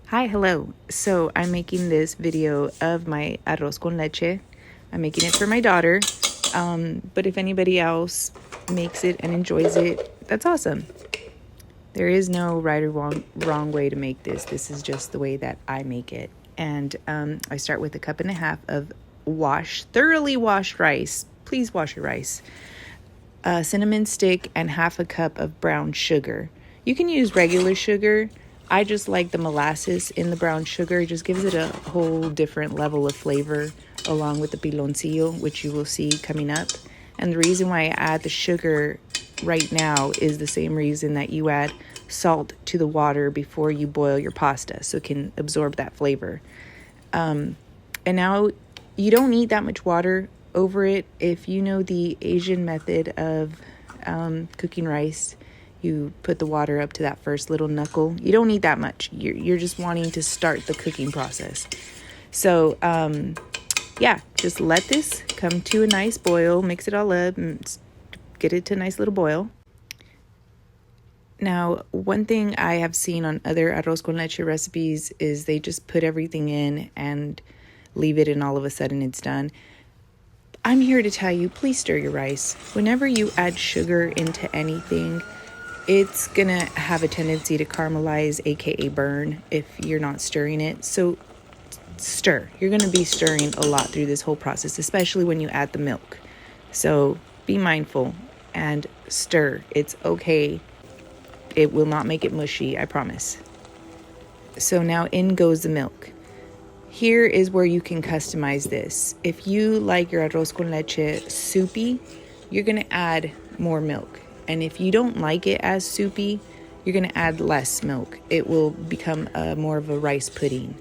Hi, hello. So I'm making this video of my arroz con leche. I'm making it for my daughter. But if anybody else makes it and enjoys it, that's awesome. There is no right or wrong way to make this. This is just the way that I make it. And I start with 1.5 cups of thoroughly washed rice. Please wash your rice. A cinnamon stick and 1/2 cup of brown sugar. You can use regular sugar. I just like the molasses in the brown sugar. It just gives it a whole different level of flavor along with the piloncillo, which you will see coming up. And the reason why I add the sugar right now is the same reason that you add salt to the water before you boil your pasta, so it can absorb that flavor. And now you don't need that much water over it. If you know the Asian method of cooking rice, you put the water up to that first little knuckle. You don't need that much. You're just wanting to start the cooking process. So, just let this come to a nice boil. Mix it all up and get it to a nice little boil. Now, one thing I have seen on other arroz con leche recipes is they just put everything in and leave it, and all of a sudden it's done. I'm here to tell you, please stir your rice. Whenever you add sugar into anything, it's gonna have a tendency to caramelize, aka burn, if you're not stirring it. So stir. You're gonna be stirring a lot through this whole process, especially when you add the milk. So be mindful and stir. It's okay. It will not make it mushy, I promise. So now in goes the milk. Here is where you can customize this. If you like your arroz con leche soupy, you're gonna add more milk. And if you don't like it as soupy, you're going to add less milk. It will become more of a rice pudding.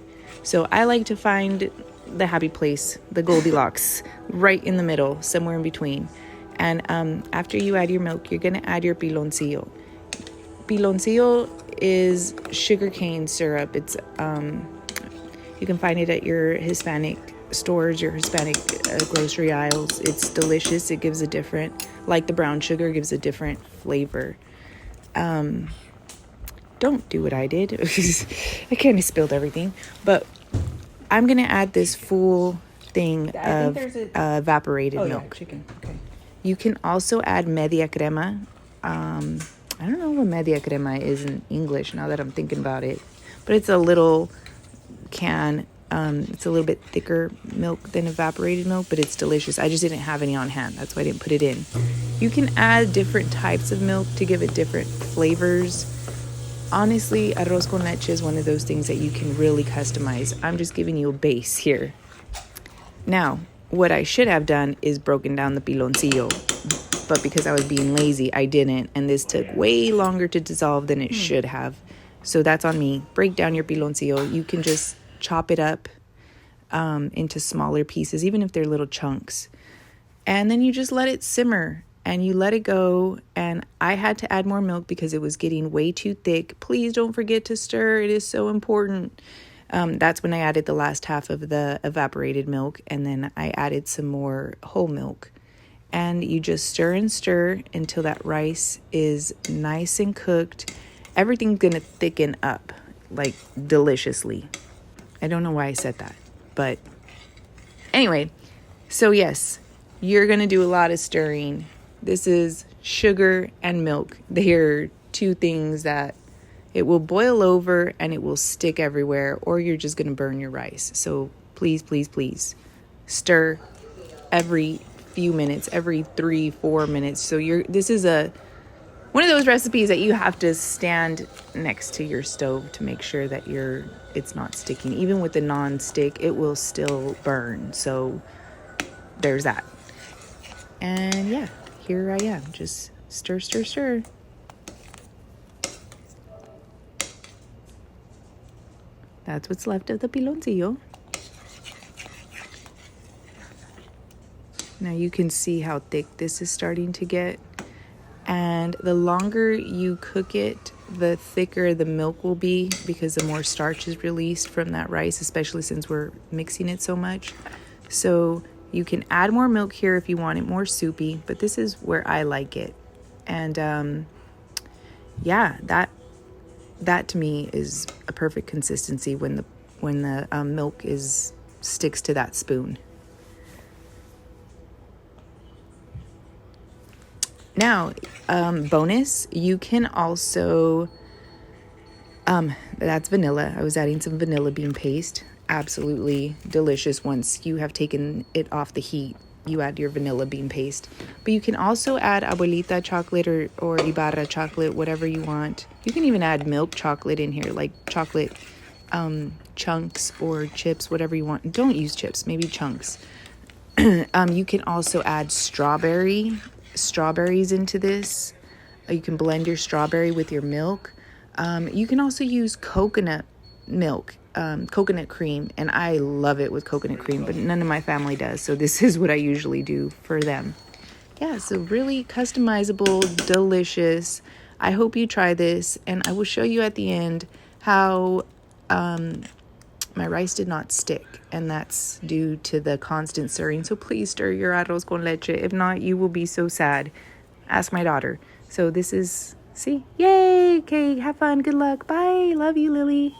So I like to find the happy place, the Goldilocks, right in the middle, somewhere in between. And after you add your milk, you're going to add your piloncillo. Piloncillo is sugarcane syrup. It's you can find it at your Hispanic stores, your Hispanic grocery aisles. It's delicious. It gives a different, like the brown sugar, gives a different flavor. Don't do what I did. I kind of spilled everything, but I'm gonna add this full thing of evaporated milk. Yeah, chicken. Okay. You can also add media crema. I don't know what media crema is in English now that I'm thinking about it, but it's a little can. It's a little bit thicker milk than evaporated milk, but it's delicious. I just didn't have any on hand. That's why I didn't put it in. You can add different types of milk to give it different flavors. Honestly, arroz con leche is one of those things that you can really customize. I'm just giving you a base here. Now, what I should have done is broken down the piloncillo, but because I was being lazy, I didn't, and this took way longer to dissolve than it should have. So that's on me. Break down your piloncillo. You can just chop it up into smaller pieces, even if they're little chunks. And then you just let it simmer and you let it go. And I had to add more milk because it was getting way too thick. Please don't forget to stir. It is so important. That's when I added the last half of the evaporated milk. And then I added some more whole milk. And you just stir and stir until that rice is nice and cooked. Everything's going to thicken up like deliciously. I don't know why I said that, but anyway, so yes, you're going to do a lot of stirring. This is sugar and milk. They're two things that it will boil over and it will stick everywhere, or you're just going to burn your rice. So please, please, please stir every few minutes, every 3-4 minutes. So this is one of those recipes that you have to stand next to your stove to make sure that it's not sticking. Even with the non-stick, it will still burn. So there's that. And yeah, here I am. Just stir, stir, stir. That's what's left of the piloncillo. Now you can see how thick this is starting to get. And the longer you cook it, the thicker the milk will be because the more starch is released from that rice, especially since we're mixing it so much. So you can add more milk here if you want it more soupy, but this is where I like it. And that to me is a perfect consistency when the milk is sticks to that spoon. Now, bonus, you can also, that's vanilla. I was adding some vanilla bean paste. Absolutely delicious. Once you have taken it off the heat, you add your vanilla bean paste. But you can also add abuelita chocolate or Ibarra chocolate, whatever you want. You can even add milk chocolate in here, like chocolate chunks or chips, whatever you want. Don't use chips, maybe chunks. You can also add strawberries into this. You can blend your strawberry with your milk. You can also use coconut milk, coconut cream, and I love it with coconut cream, but none of my family does, so this is what I usually do for them. Yeah, so really customizable, delicious. I hope you try this, and I will show you at the end how my rice did not stick, and that's due to the constant stirring. So please stir your arroz con leche. If not, you will be so sad. Ask my daughter. So this is, see? Yay! Okay, have fun. Good luck. Bye. Love you, Lily.